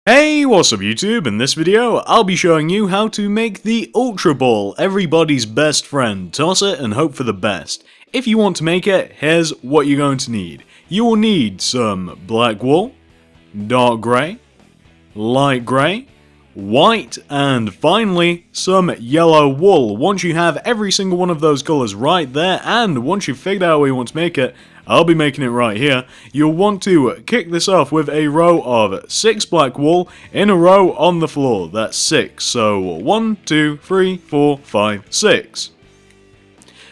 Hey, what's up YouTube? In this video, I'll be showing you how to make the Ultraball, everybody's best friend. Toss it and hope for the best. If you want to make it, here's what you're going to need. You will need some black wool, dark grey, light grey, white, and finally, some yellow wool. Once you have every single one of those colours right there, and once you've figured out where you want to make it, I'll be making it right here, you'll want to kick this off with a row of 6 black wool in a row on the floor. That's 6, so 1, 2, 3, 4, 5, 6.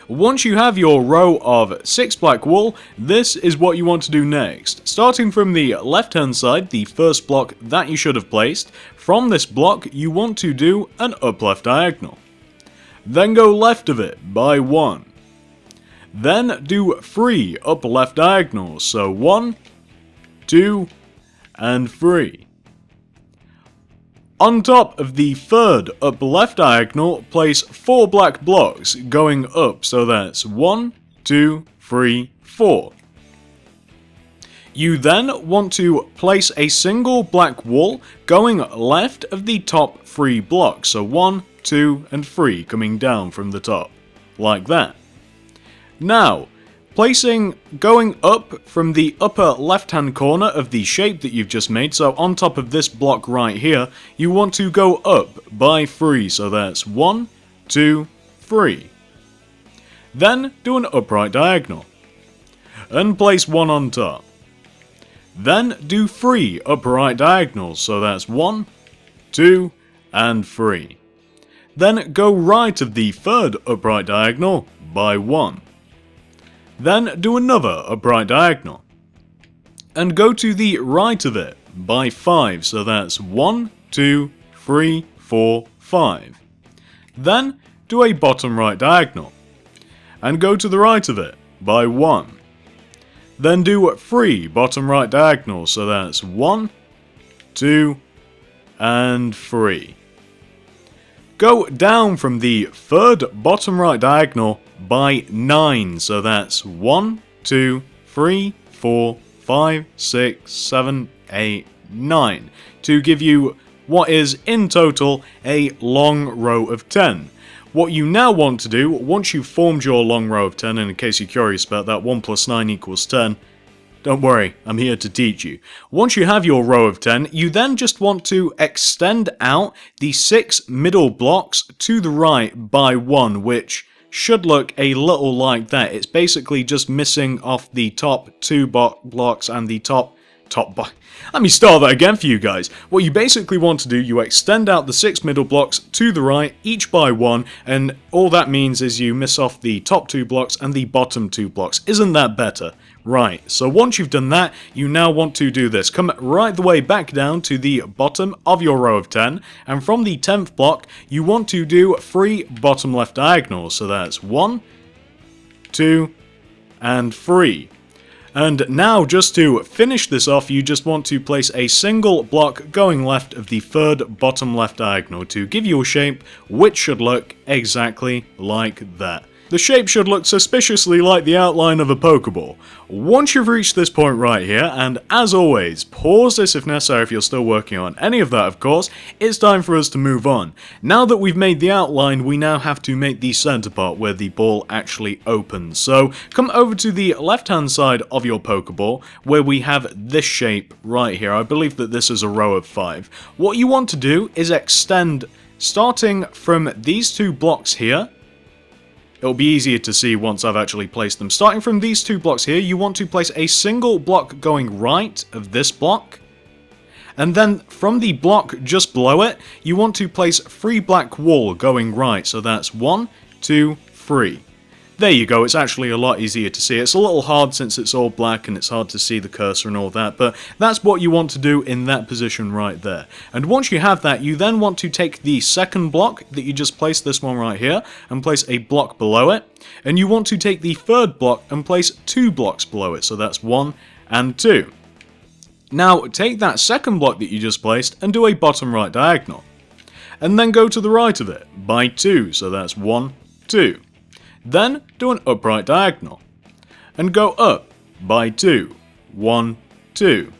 Once you have your row of 6 black wool, this is what you want to do next. Starting from the left hand side, the first block that you should have placed, from this block you want to do an up left diagonal. Then go left of it by 1. Then do 3 up left diagonals, so 1, 2, and 3. On top of the third up left diagonal, place 4 black blocks going up, so that's 1, 2, 3, 4. You then want to place a single black wool going left of the top 3 blocks, so 1, 2, and 3 coming down from the top, like that. Now, going up from the upper left hand corner of the shape that you've just made, so on top of this block right here, you want to go up by 3, so that's 1, 2, 3. Then do an upright diagonal, and place 1 on top. Then do 3 upright diagonals, so that's 1, 2, and 3. Then go right of the third upright diagonal by 1. Then do another upright diagonal, and go to the right of it by 5, so that's 1, 2, 3, 4, 5. Then do a bottom right diagonal, and go to the right of it by 1. Then do 3 bottom right diagonals, so that's 1, 2, and 3. Go down from the third bottom right diagonal by 9, so that's 1, 2, 3, 4, 5, 6, 7, 8, 9, to give you what is in total a long row of 10. What you now want to do, once you've formed your long row of 10, and in case you're curious about that, 1 plus 9 equals 10, don't worry, I'm here to teach you. Once you have your row of 10, you then just want to extend out the 6 middle blocks to the right by 1, which should look a little like that. It's basically just missing off the top 2 blocks and the Let me start that again for you guys. What you basically want to do, you extend out the 6 middle blocks to the right, each by 1, and all that means is you miss off the top 2 blocks and the bottom 2 blocks. Isn't that better? Right, so once you've done that, you now want to do this. Come right the way back down to the bottom of your row of 10, and from the 10th block, you want to do 3 bottom left diagonals, so that's 1, 2, and 3. And now, just to finish this off, you just want to place a single block going left of the third bottom left diagonal to give you a shape which should look exactly like that. The shape should look suspiciously like the outline of a Pokeball. Once you've reached this point right here, and as always, pause this if necessary if you're still working on any of that of course, it's time for us to move on. Now that we've made the outline, we now have to make the center part where the ball actually opens. So come over to the left hand side of your Pokeball where we have this shape right here. I believe that this is a row of 5. What you want to do is extend, starting from these 2 blocks here. It'll be easier to see once I've actually placed them. Starting from these 2 blocks here, you want to place a single block going right of this block. And then from the block just below it, you want to place 3 black wool going right. So that's 1, 2, 3. There you go, it's actually a lot easier to see. It's a little hard since it's all black and it's hard to see the cursor and all that, but that's what you want to do in that position right there. And once you have that, you then want to take the second block that you just placed, this one right here, and place a block below it. And you want to take the third block and place 2 blocks below it, so that's 1 and 2. Now take that second block that you just placed and do a bottom right diagonal. And then go to the right of it by 2, so that's 1, 2. Then do an upright diagonal, and go up by 2, 1, 2.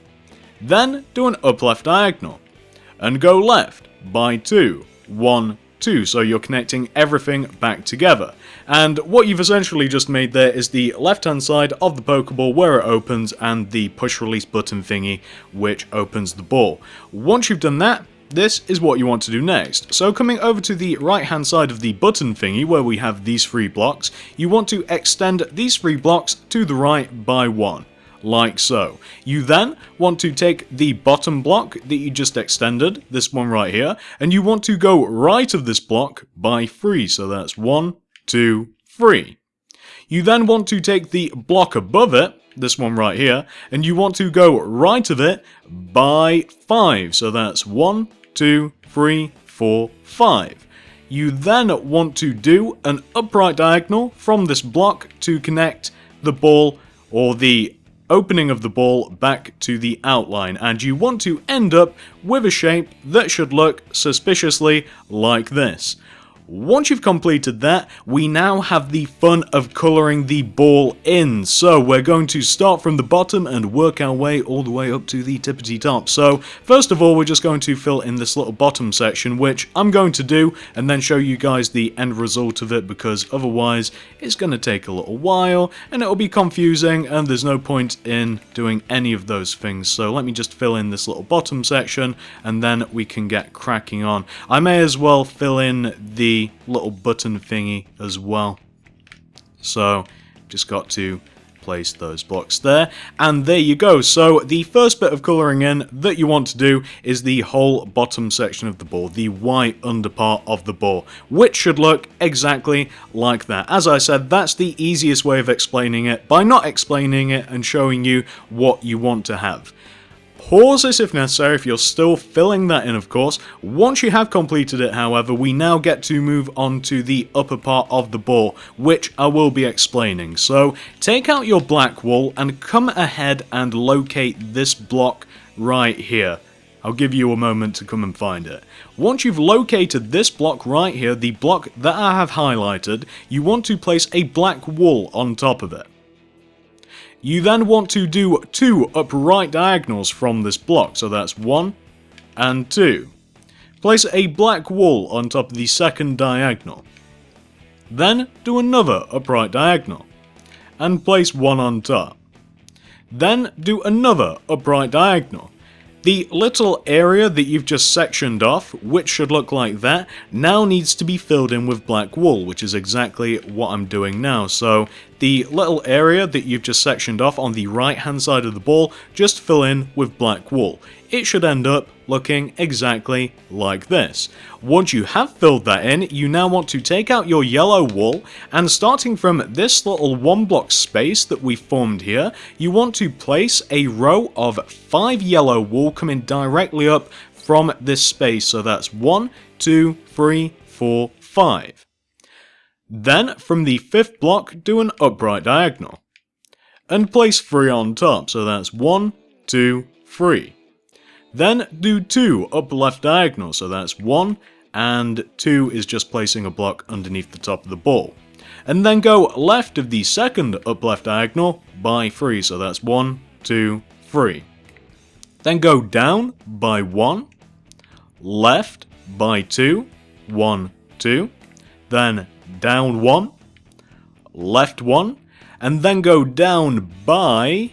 Then do an up left diagonal, and go left by 2, 1, 2, so you're connecting everything back together. And what you've essentially just made there is the left hand side of the Pokeball where it opens and the push release button thingy which opens the ball. Once you've done that, this is what you want to do next. So coming over to the right hand side of the button thingy where we have these 3 blocks, you want to extend these 3 blocks to the right by 1. Like so. You then want to take the bottom block that you just extended, this one right here, and you want to go right of this block by 3, so that's 1, 2, 3. You then want to take the block above it, this one right here, and you want to go right of it by 5, so that's 1, 2, 3, 4, 5. You then want to do an upright diagonal from this block to connect the ball, or the opening of the ball, back to the outline, and you want to end up with a shape that should look suspiciously like this. Once you've completed that, we now have the fun of colouring the ball in. So we're going to start from the bottom and work our way all the way up to the tippity top. So first of all, we're just going to fill in this little bottom section, which I'm going to do, and then show you guys the end result of it, because otherwise it's going to take a little while and it'll be confusing and there's no point in doing any of those things. So let me just fill in this little bottom section and then we can get cracking on. I may as well fill in the little button thingy as well. So just got to place those blocks there, and there you go. So the first bit of colouring in that you want to do is the whole bottom section of the ball, the white underpart of the ball, which should look exactly like that. As I said, that's the easiest way of explaining it, by not explaining it and showing you what you want to have. Pause this if necessary, if you're still filling that in, of course. Once you have completed it, however, we now get to move on to the upper part of the ball, which I will be explaining. So take out your black wool and come ahead and locate this block right here. I'll give you a moment to come and find it. Once you've located this block right here, the block that I have highlighted, you want to place a black wool on top of it. You then want to do 2 upright diagonals from this block, so that's 1 and 2. Place a black wool on top of the second diagonal. Then do another upright diagonal, and place 1 on top. Then do another upright diagonal. The little area that you've just sectioned off, which should look like that, now needs to be filled in with black wool, which is exactly what I'm doing now. So the little area that you've just sectioned off on the right hand side of the ball, just fill in with black wool. It should end up looking exactly like this. Once you have filled that in, you now want to take out your yellow wool, and starting from this little 1 block space that we formed here, you want to place a row of 5 yellow wool coming directly up from this space, so that's 1, 2, 3, 4, 5. Then from the 5th block, do an upright diagonal, and place 3 on top, so that's 1, 2, 3. Then do 2 up left diagonals, so that's 1, and 2 is just placing a block underneath the top of the ball. And then go left of the second up left diagonal by 3, so that's 1, 2, 3. Then go down by 1, left by 2, 1, 2, then down 1, left 1, and then go down by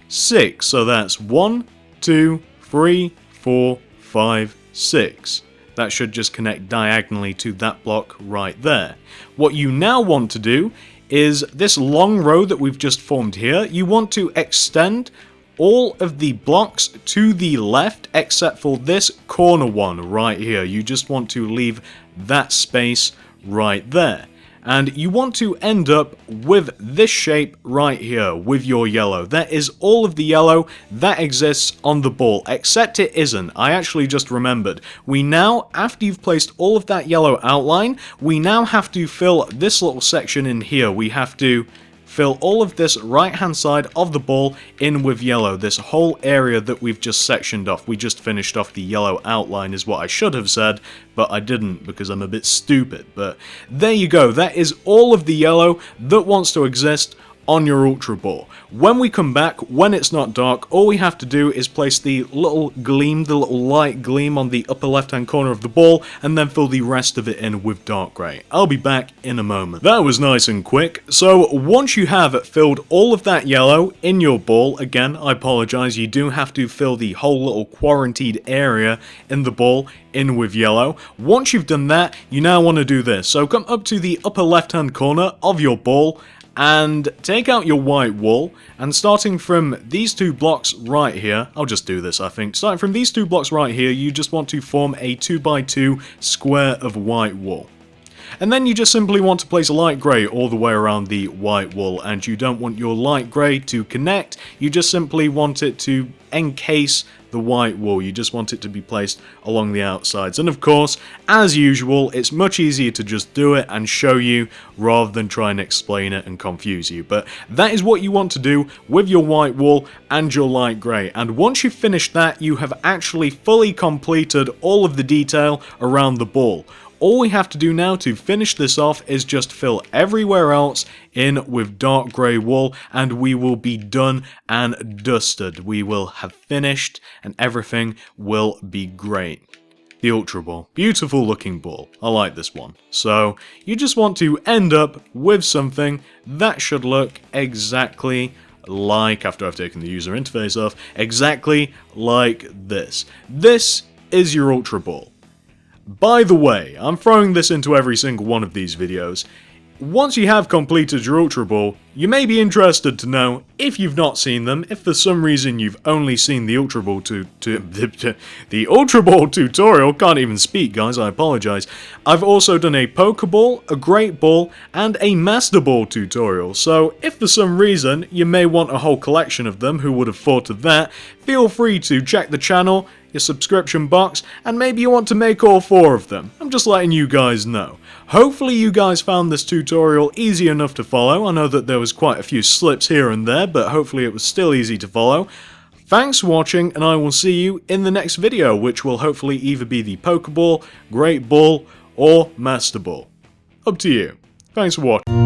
6, so that's 1, 2, 3, 4, 5, 6. That should just connect diagonally to that block right there. What you now want to do is this long row that we've just formed here, you want to extend all of the blocks to the left except for this corner one right here. You just want to leave that space right there. And you want to end up with this shape right here with your yellow. That is all of the yellow that exists on the ball, except it isn't. I actually just remembered. We now, after you've placed all of that yellow outline, we now have to fill this little section in here. We have to fill all of this right hand side of the ball in with yellow, this whole area that we've just sectioned off. We just finished off the yellow outline is what I should have said, but I didn't because I'm a bit stupid. But there you go, that is all of the yellow that wants to exist on your Ultra Ball. When we come back, when it's not dark, all we have to do is place the little gleam, the little light gleam on the upper left hand corner of the ball, and then fill the rest of it in with dark grey. I'll be back in a moment. That was nice and quick. So once you have filled all of that yellow in your ball, again, I apologise, you do have to fill the whole little quarantined area in the ball in with yellow. Once you've done that, you now want to do this. So come up to the upper left hand corner of your ball and take out your white wool, and starting from these two blocks right here, I'll just do this I think, starting from these two blocks right here, you just want to form a 2x2 square of white wool. And then you just simply want to place a light grey all the way around the white wool, and you don't want your light grey to connect, you just simply want it to encase the white wool, you just want it to be placed along the outsides. And of course, as usual, it's much easier to just do it and show you rather than try and explain it and confuse you. But that is what you want to do with your white wool and your light grey. And once you've finished that, you have actually fully completed all of the detail around the ball. All we have to do now to finish this off is just fill everywhere else in with dark grey wool, and we will be done and dusted. We will have finished and everything will be great. The Ultra Ball. Beautiful looking ball. I like this one. So you just want to end up with something that should look exactly like, after I've taken the user interface off, exactly like this. This is your Ultra Ball. By the way, I'm throwing this into every single one of these videos. Once you have completed your Ultra Ball, you may be interested to know, if you've not seen them, if for some reason you've only seen the Ultra Ball the Ultra Ball tutorial, can't even speak guys, I apologise. I've also done a Pokeball, a Great Ball, and a Master Ball tutorial, so if for some reason you may want a whole collection of them, who would have thought of that, feel free to check the channel, your subscription box, and maybe you want to make all 4 of them. I'm just letting you guys know. Hopefully you guys found this tutorial easy enough to follow. I know that there was quite a few slips here and there, but hopefully it was still easy to follow. Thanks for watching, and I will see you in the next video, which will hopefully either be the Pokeball, Great Ball, or Master Ball. Up to you. Thanks for watching.